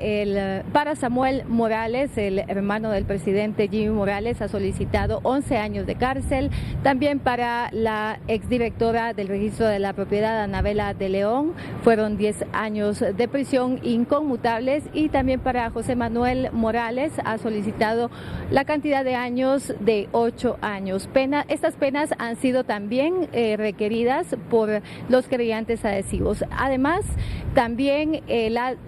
Samuel Morales, el hermano del presidente Jimmy Morales, ha solicitado 11 años de cárcel. También para la exdirectora del Registro de la Propiedad, Anabela de León, fueron 10 años de prisión inconmutables. Y también para José Manuel Morales ha solicitado la cantidad de años de 8 años. Estas penas han sido también requeridas por los querellantes adhesivos. Además, también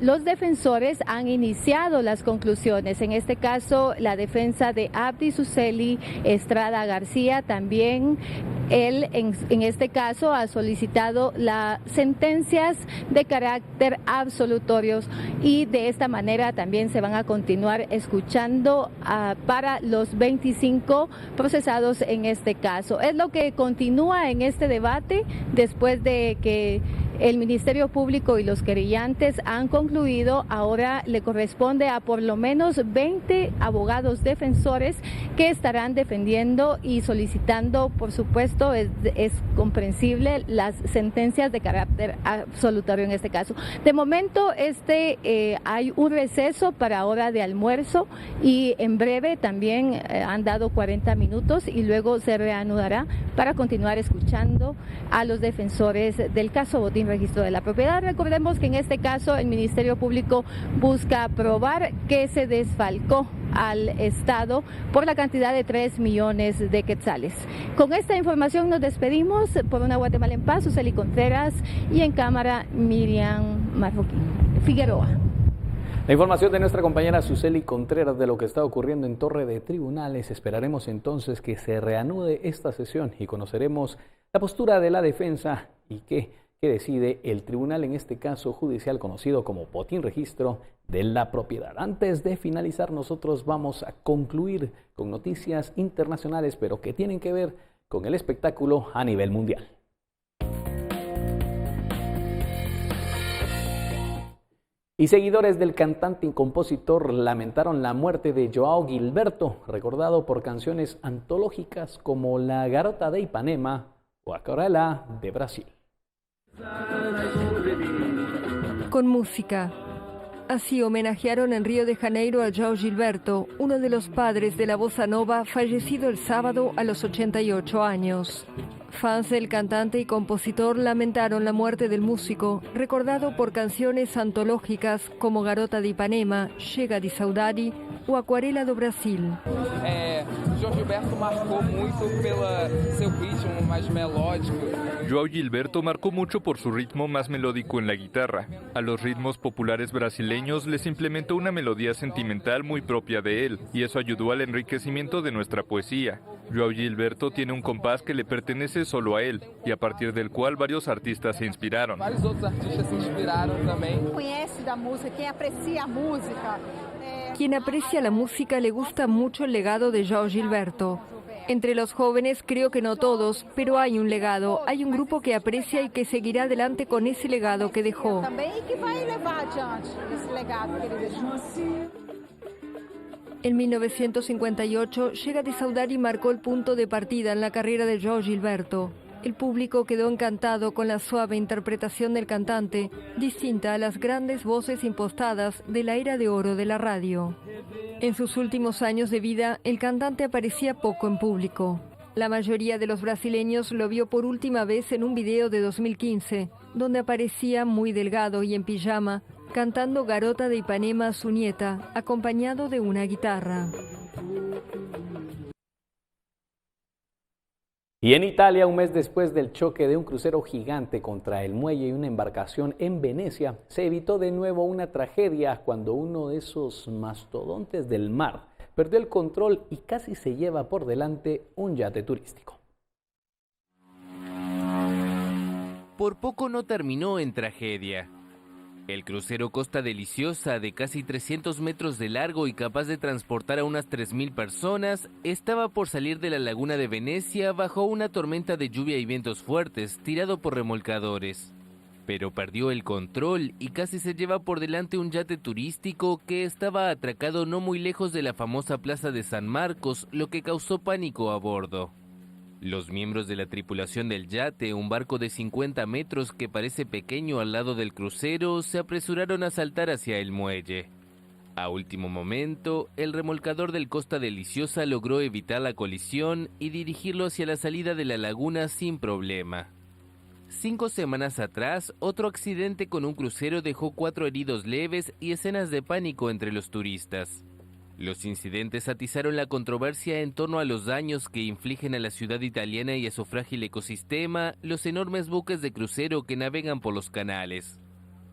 los defensores han iniciado las conclusiones. En este caso, la defensa de Abdi Suseli Estrada García, también él en este caso ha solicitado las sentencias de carácter absolutorios y de esta manera también se van a continuar escuchando para los 25 procesados en este caso. Es lo que continúa en este debate después de que el Ministerio Público y los querellantes han concluido. Ahora le corresponde a por lo menos 20 abogados defensores que estarán defendiendo y solicitando, por supuesto, es comprensible, las sentencias de carácter absolutorio en este caso. De momento, hay un receso para hora de almuerzo y en breve también han dado 40 minutos y luego se reanudará para continuar escuchando a los defensores del caso Botín Registro de la Propiedad. Recordemos que en este caso el Ministerio Público busca probar que se desfalcó al Estado por la cantidad de 3 millones de quetzales. Con esta información nos despedimos. Por una Guatemala en paz, Suseli Contreras, y en cámara Miriam Marroquín Figueroa. La información de nuestra compañera Suseli Contreras de lo que está ocurriendo en Torre de Tribunales. Esperaremos entonces que se reanude esta sesión y conoceremos la postura de la defensa y qué decide el tribunal en este caso judicial conocido como Botín Registro de la Propiedad. Antes de finalizar, nosotros vamos a concluir con noticias internacionales, pero que tienen que ver con el espectáculo a nivel mundial. Y seguidores del cantante y compositor lamentaron la muerte de Joao Gilberto, recordado por canciones antológicas como La Garota de Ipanema o Acuarela de Brasil. Con música. Así homenajearon en Río de Janeiro a Joao Gilberto, uno de los padres de la bossa nova, fallecido el sábado a los 88 años. Fans del cantante y compositor lamentaron la muerte del músico, recordado por canciones antológicas como Garota de Ipanema, Chega de Saudade o Acuarela do Brasil. Joao Gilberto marcó mucho por seu ritmo más melódico. Joao Gilberto marcó mucho por su ritmo más melódico en la guitarra. A los ritmos populares brasileños les implementó una melodía sentimental muy propia de él, y eso ayudó al enriquecimiento de nuestra poesía. Joao Gilberto tiene un compás que le pertenece solo a él, y a partir del cual varios artistas se inspiraron. Varios otros artistas se inspiraron también. Conoce da música, quien aprecia música. Quien aprecia la música le gusta mucho el legado de Joao Gilberto. Entre los jóvenes, creo que no todos, pero hay un legado, hay un grupo que aprecia y que seguirá adelante con ese legado que dejó. En 1958 llega de Saudade y marcó el punto de partida en la carrera de João Gilberto. El público quedó encantado con la suave interpretación del cantante, distinta a las grandes voces impostadas de la era de oro de la radio. En sus últimos años de vida, el cantante aparecía poco en público. La mayoría de los brasileños lo vio por última vez en un video de 2015, donde aparecía muy delgado y en pijama, cantando Garota de Ipanema a su nieta, acompañado de una guitarra. Y en Italia, un mes después del choque de un crucero gigante contra el muelle y una embarcación en Venecia, se evitó de nuevo una tragedia cuando uno de esos mastodontes del mar perdió el control y casi se lleva por delante un yate turístico. Por poco no terminó en tragedia. El crucero Costa Deliciosa, de casi 300 metros de largo y capaz de transportar a unas 3.000 personas, estaba por salir de la laguna de Venecia bajo una tormenta de lluvia y vientos fuertes, tirado por remolcadores. Pero perdió el control y casi se lleva por delante un yate turístico que estaba atracado no muy lejos de la famosa plaza de San Marcos, lo que causó pánico a bordo. Los miembros de la tripulación del yate, un barco de 50 metros que parece pequeño al lado del crucero, se apresuraron a saltar hacia el muelle. A último momento, el remolcador del Costa Deliciosa logró evitar la colisión y dirigirlo hacia la salida de la laguna sin problema. 5 semanas atrás, otro accidente con un crucero dejó 4 heridos leves y escenas de pánico entre los turistas. Los incidentes atizaron la controversia en torno a los daños que infligen a la ciudad italiana y a su frágil ecosistema los enormes buques de crucero que navegan por los canales.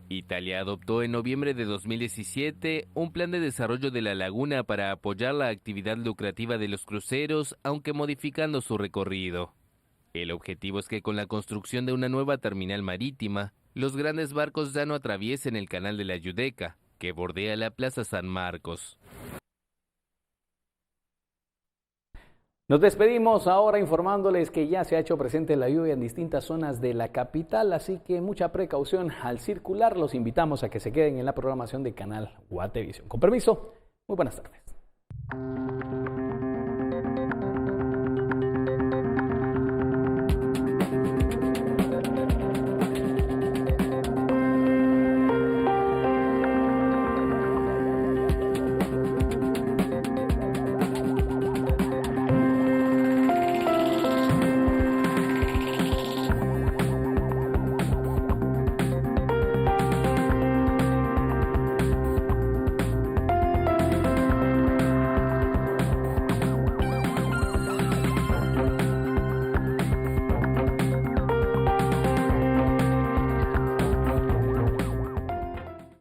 Italia adoptó en noviembre de 2017 un plan de desarrollo de la laguna para apoyar la actividad lucrativa de los cruceros, aunque modificando su recorrido. El objetivo es que con la construcción de una nueva terminal marítima, los grandes barcos ya no atraviesen el canal de la Giudecca, que bordea la Plaza San Marcos. Nos despedimos ahora informándoles que ya se ha hecho presente la lluvia en distintas zonas de la capital, así que mucha precaución al circular. Los invitamos a que se queden en la programación de Canal Guatevisión. Con permiso, muy buenas tardes.